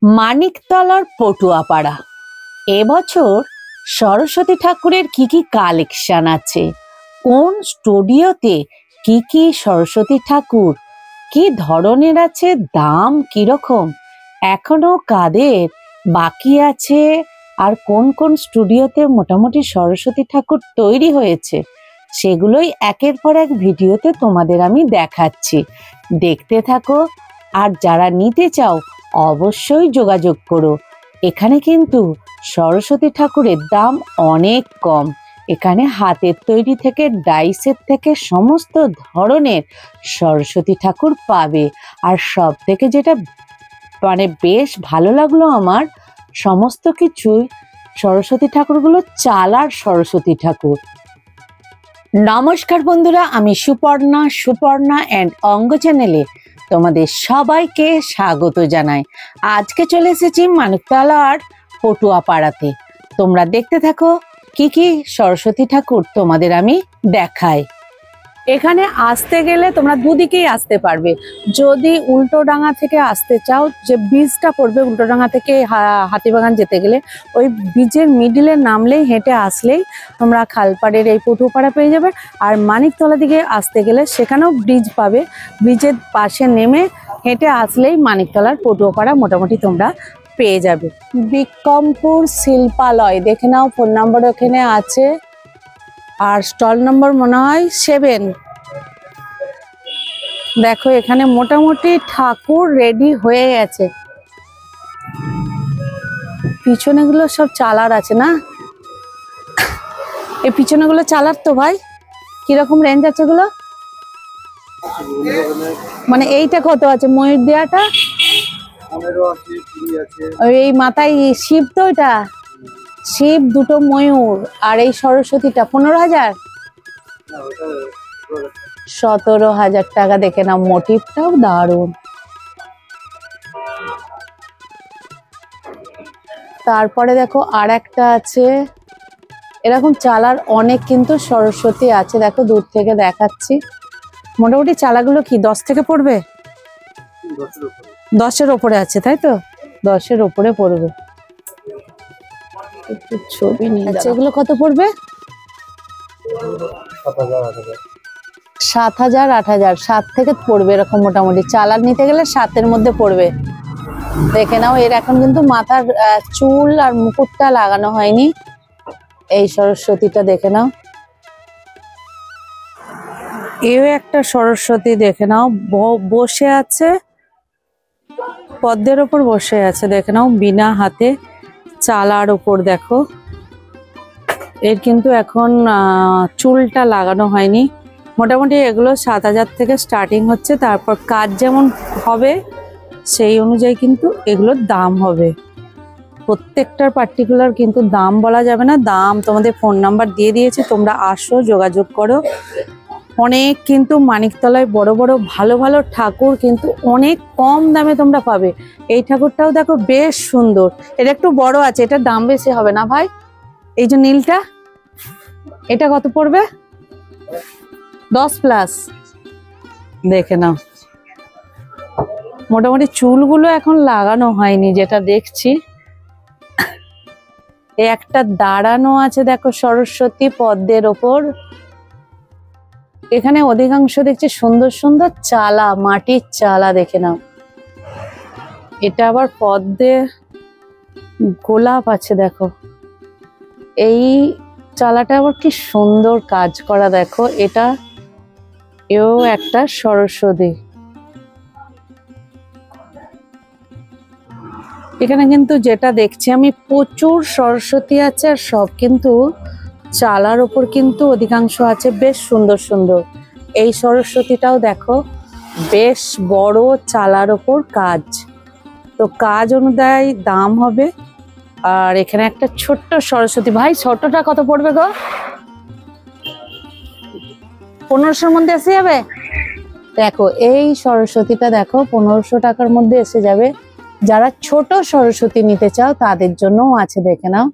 মানিকতলার পটুয়াপাড়া। এবছর সরস্বতী ঠাকুরের কি কি কালেকশন আছে, কোন স্টুডিওতে কি কি সরস্বতী ঠাকুর কি ধরনের আছে, দাম কিরকম, এখনো কাদের বাকি আছে, আর কোন কোন স্টুডিওতে মোটামুটি সরস্বতী ঠাকুর তৈরি হয়েছে, সেগুলোই একের পর এক ভিডিওতে তোমাদের আমি দেখাচ্ছি। দেখতে থাকো, আর যারা নিতে চাও অবশ্যই যোগাযোগ করো। এখানে কিন্তু সরস্বতী ঠাকুরের দাম অনেক কম। এখানে হাতের তৈরি থেকে ডাইসের থেকে সমস্ত ধরনের সরস্বতী ঠাকুর পাবে। আর সব থেকে যেটা বেশ ভালো লাগলো আমার, সমস্ত কিছুই সরস্বতী ঠাকুরগুলো চালার সরস্বতী ঠাকুর। নমস্কার বন্ধুরা, আমি সুপর্ণা অ্যান্ড অঙ্গ চ্যানেলে তোমাদের সবাইকে স্বাগত জানাই। আজকে চলে এসেছি মানিকতলার পটুয়াপাড়াতে। তোমরা দেখতে থাকো কি কি সরস্বতী ঠাকুর তোমাদের আমি দেখাই। এখানে আসতে গেলে তোমরা দুদিকেই আসতে পারবে। যদি উল্টোডাঙ্গা থেকে আসতে চাও, যে ব্রিজটা পড়বে উল্টোডাঙ্গা থেকে হাতিবাগান যেতে গেলে, ওই ব্রিজের মিডিলে নামলেই হেঁটে আসলেই তোমরা খালপাড়ের এই পটুয়াপাড়া পেয়ে যাবে। আর মানিকতলা দিকে আসতে গেলে সেখানেও ব্রিজ পাবে, ব্রিজের পাশে নেমে হেঁটে আসলেই মানিকতলার পটুয়াপাড়া মোটামুটি তোমরা পেয়ে যাবে। বিক্রমপুর শিল্পালয় দেখে নাও, ফোন নম্বর ওখানে আছে, আর স্টল নম্বর মনে হয় 7। দেখো এখানে মোটামুটি ঠাকুর রেডি হয়ে গেছে। পিছনে গুলো সব চালার আছে না, এই পিছনে গুলো চালার তো ভাই কিরকম রেঞ্জ আছে গুলো, মানে এইটা কত আছে? ময়ূর দেয়াটা এই মাথায় শিব, তো এটা শিব, দুটো ময়ূর, আর এই সরস্বতীটা 15,000 17,000 টাকা। দেখে না, মোটিভটাও দারুণ। তারপরে দেখো আর একটা আছে, এরকম চালার অনেক কিন্তু সরস্বতী আছে। দেখো দূর থেকে দেখাচ্ছি, মোটামুটি চালাগুলো কি 10 থেকে পড়বে, 10-এর ওপরে আছে, তাই তো 10-এর ওপরে পড়বে। একটু ছবি নিয়ে, আচ্ছা এগুলো কত পড়বে? 7,000 8,000, 7 থেকে পড়বে এরকম মোটামুটি। চালার নিতে গেলে 7-এর মধ্যে পড়বে। দেখে নাও, এর এখন কিন্তু মাথার চুল আর মুকুটটা লাগানো হয়নি। এই সরস্বতীটা দেখে নাও, এও একটা সরস্বতী। দেখে নাও বসে আছে, পদ্মের ওপর বসে আছে। দেখে নাও বিনা হাতে, চালার ওপর দেখো। এর কিন্তু এখন চুলটা লাগানো হয়নি। মোটামুটি এগুলো 7,000 থেকে স্টার্টিং হচ্ছে। তারপর কাজ যেমন হবে সেই অনুযায়ী কিন্তু এগুলোর দাম হবে। প্রত্যেকটার পার্টিকুলার কিন্তু দাম বলা যাবে না। দাম তোমাদের ফোন নাম্বার দিয়ে দিয়েছে, তোমরা আসো, যোগাযোগ করো। অনেক কিন্তু মানিকতলায় বড় বড় ভালো ভালো ঠাকুর কিন্তু অনেক কম দামে তোমরা পাবে। এই ঠাকুরটাও দেখো বেশ সুন্দর, এটা একটু বড় আছে, এটার দাম বেশি হবে না ভাই। এই যে নীলটা, এটা কত পড়বে? 10+। দেখে নাও, মোটামুটি চুলগুলো এখন লাগানো হয়নি যেটা দেখছি। একটা দাঁড়ানো আছে দেখো সরস্বতী পদ্মের ওপর। এখানে অধিকাংশ দেখছি সুন্দর সুন্দর চালা, মাটির চালা। দেখে নাও, এটা আবার পদ্মে গোলাপ আছে। দেখো এই চালাটা আবার কি সুন্দর কাজ করা। দেখো এটা, এও একটা সরস্বতী। এখানে কিন্তু যেটা দেখছি আমি, প্রচুর সরস্বতী আছে, আর সব কিন্তু চালার ওপর কিন্তু অধিকাংশ আছে, বেশ সুন্দর সুন্দর। এই সরস্বতীটাও দেখো বেশ বড়, চালার ওপর কাজ, তো কাজ অনুযায়ী দাম হবে। আর এখানে একটা ছোট্ট সরস্বতী। ভাই ছোটটা কত পড়বে গো? 1500-র মধ্যে এসে যাবে। দেখো এই সরস্বতীটা দেখো 1500 টাকার মধ্যে এসে যাবে। যারা ছোট সরস্বতী নিতে চাও তাদের জন্যও আছে। দেখে নাও,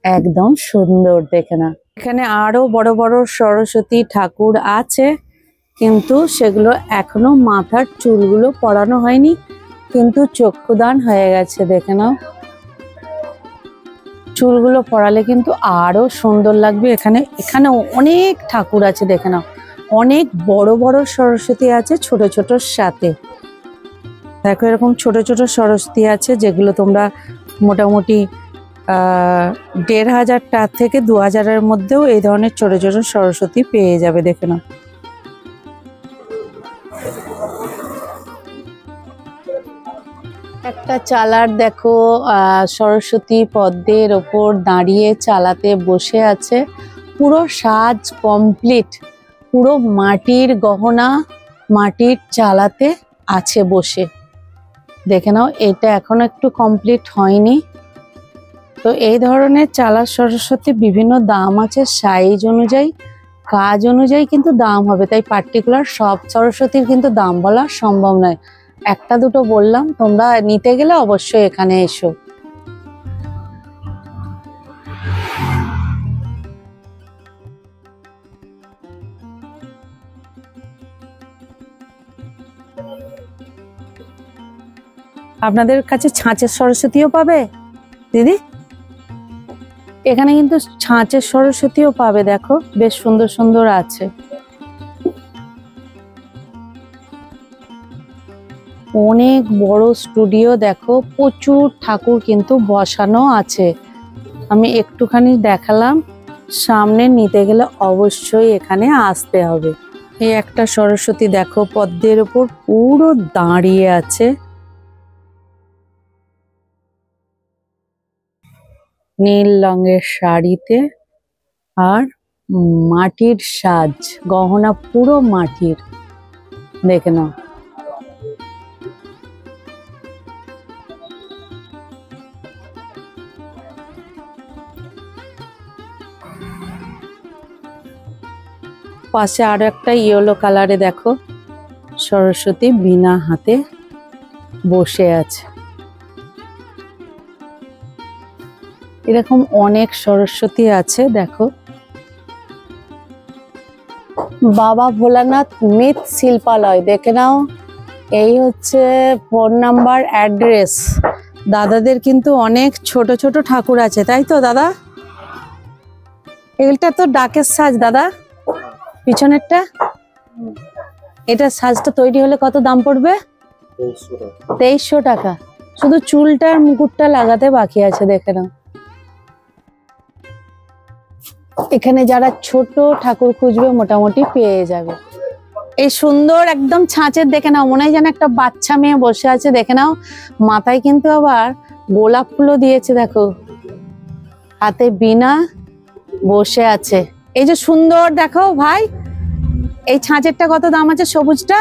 একদম সুন্দর। দেখে নাও, এখানে আরো বড় বড় সরস্বতী ঠাকুর আছে, কিন্তু সেগুলো এখনো মাথার চুলগুলো পরানো হয়নি, কিন্তু চক্ষুদান হয়ে গেছে, দেখে নাও। চুলগুলো পরালে কিন্তু আরো সুন্দর লাগবে। এখানে অনেক ঠাকুর আছে, দেখে নাও। অনেক বড় বড় সরস্বতী আছে ছোট ছোটর সাথে। দেখো এরকম ছোট ছোট সরস্বতী আছে, যেগুলো তোমরা মোটামুটি ১,৫০০ থেকে ২,০০০-এর মধ্যেও এই ধরনের ছোট ছোট সরস্বতী পেয়ে যাবে, দেখে নাও। একটা চালার দেখো সরস্বতী পদ্মের ওপর দাঁড়িয়ে চালাতে বসে আছে। পুরো সাজ কমপ্লিট, পুরো মাটির গহনা, মাটির চালাতে আছে বসে, দেখে নাও। এটা এখনো একটু কমপ্লিট হয়নি। তো এই ধরনের চালার সরস্বতী বিভিন্ন দাম আছে, সাইজ অনুযায়ী, কাজ অনুযায়ী কিন্তু দাম হবে। তাই পার্টিকুলার সব সরস্বতীর কিন্তু দাম বলা সম্ভব নয়। একটা দুটো বললাম, তোমরা নিতে গেলে অবশ্যই এখানে এসো। আপনাদের কাছে ছাঁচের সরস্বতীও পাবে দিদি, এখানে কিন্তু ছাঁচের সরস্বতীও পাবে, দেখো বেশ সুন্দর সুন্দর আছে। অনেক বড় স্টুডিও, দেখো প্রচুর ঠাকুর কিন্তু বসানো আছে। আমি একটুখানি দেখালাম, সামনে নিতে গেলে অবশ্যই এখানে আসতে হবে। এই একটা সরস্বতী দেখো পদ্মের উপর পুরো দাঁড়িয়ে আছে, নীল রঙের শাড়িতে, আর মাটির সাজ, গহনা পুরো মাটির, দেখে নাও। পাশে আরো একটা ইয়েলো কালারে দেখো সরস্বতী বিনা হাতে বসে আছে। এরকম অনেক সরস্বতী আছে, দেখো। বাবা ভোলানাথ মৃৎ শিল্পালয়, দেখে নাও। এই হচ্ছে ফোন নাম্বার, অ্যাড্রেস। দাদাদের কিন্তু অনেক ছোট ছোট ঠাকুর আছে, তাই তো দাদা? এটা তো ডাকের সাজ দাদা, পিছনেরটা। এটা সাজটা তৈরি হলে কত দাম পড়বে? ২৩০০ টাকা। শুধু চুলটার মুকুটটা লাগাতে বাকি আছে, দেখে নাও। এখানে যারা ছোট ঠাকুর খুঁজবে মোটামুটি পেয়ে যাবে। এই সুন্দর একদম ছাঁচের, দেখে নাও, মনে হয় যেন একটা বাচ্চা মেয়ে বসে আছে, দেখে নাও। মাথায় কিন্তু আবার গোলাপ ফুলও দিয়েছে, দেখো। হাতে বীণা, বসে আছে। এই যে সুন্দর, দেখো ভাই, এই ছাঁচেরটা কত দাম আছে? সবুজটা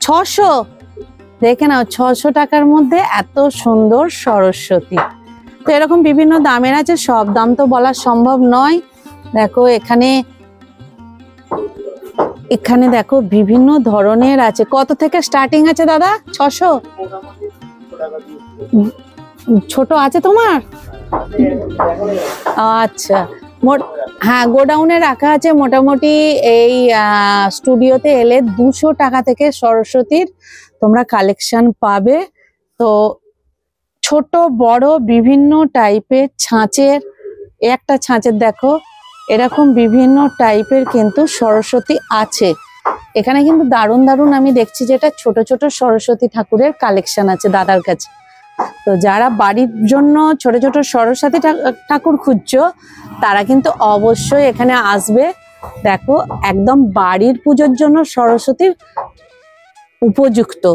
৬০০, দেখে নাও। ৬০০ টাকার মধ্যে এত সুন্দর সরস্বতী। তো এরকম বিভিন্ন দামের আছে, সব দাম তো বলা সম্ভব নয়। দেখো এখানে দেখো বিভিন্ন ধরনের আছে। কত থেকে স্টার্টিং আছে দাদা? ৬০০? ছোট আছে তোমার? আচ্ছা, হ্যাঁ, গোডাউনে রাখা আছে। মোটামুটি এই স্টুডিওতে এলে ২০০ টাকা থেকে সরস্বতীর তোমরা কালেকশন পাবে। তো ছোট বড় বিভিন্ন টাইপের ছাঁচের, একটা ছাঁচের দেখো, এরকম বিভিন্ন টাইপের কিন্তু সরস্বতী আছে এখানে। কিন্তু দারুণ দারুণ আমি দেখছি যেটা ছোট ছোট সরস্বতী ঠাকুরের কালেকশন আছে দাদার কাছে। তো যারা বাড়ির জন্য ছোট ছোট সরস্বতী ঠাকুর খুঁজছো, তারা কিন্তু অবশ্যই এখানে আসবে। দেখো একদম বাড়ির পুজোর জন্য সরস্বতীর উপযুক্ত।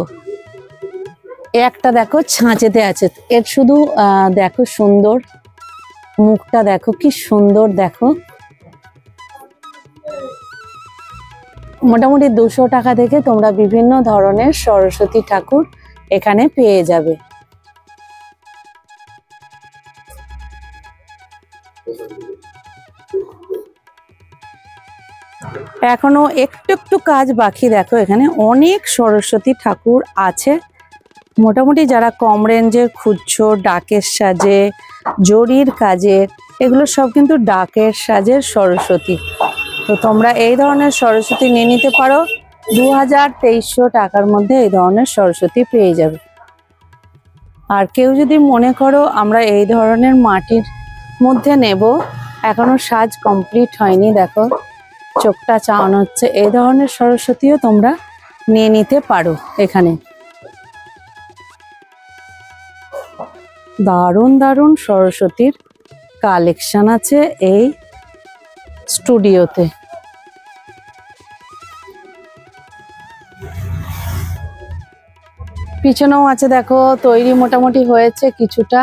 একটা দেখো ছাঁচেতে আছে, এর শুধু দেখো সুন্দর মুখটা, দেখো কি সুন্দর। দেখো মোটামুটি ২০০ টাকা থেকে তোমরা বিভিন্ন ধরনের সরস্বতী ঠাকুর এখানে পেয়ে যাবে। এখনো একটু একটু কাজ বাকি। দেখো এখানে অনেক সরস্বতী ঠাকুর আছে। মোটামুটি যারা কম রেঞ্জের খুঁজছো, ডাকের সাজে, জরির কাজের, এগুলো সব কিন্তু ডাকের সাজের সরস্বতী। তো তোমরা এই ধরনের সরস্বতী নিয়ে নিতে পারো। ২,২৩০ টাকার মধ্যে এই ধরনের সরস্বতী পেয়ে যাবে। আর কেউ যদি মনে করো আমরা এই ধরনের মাটির মধ্যে নেব, এখনো সাজ কমপ্লিট হয়নি, দেখো চোখটা চাওয়ানো হচ্ছে, এই ধরনের সরস্বতীও তোমরা নিয়ে নিতে পারো। এখানে দারুণ দারুণ সরস্বতীর কালেকশন আছে এই স্টুডিওতে। পিছনেও আছে, দেখো তৈরি মোটামুটি হয়েছে কিছুটা।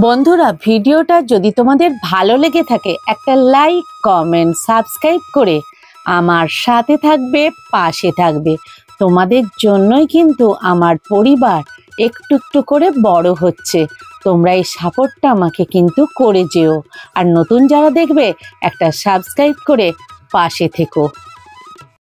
বন্ধুরা, ভিডিওটা যদি তোমাদের ভালো লেগে থাকে একটা লাইক, কমেন্ট, সাবস্ক্রাইব করে আমার সাথে থাকবে, পাশে থাকবে। তোমাদের জন্যই কিন্তু আমার পরিবার একটু একটু করে বড় হচ্ছে। তোমরা এই সাপোর্টটা আমাকে কিন্তু করে যেও। আর নতুন যারা দেখবে একটা সাবস্ক্রাইব করে পাশে থেকো।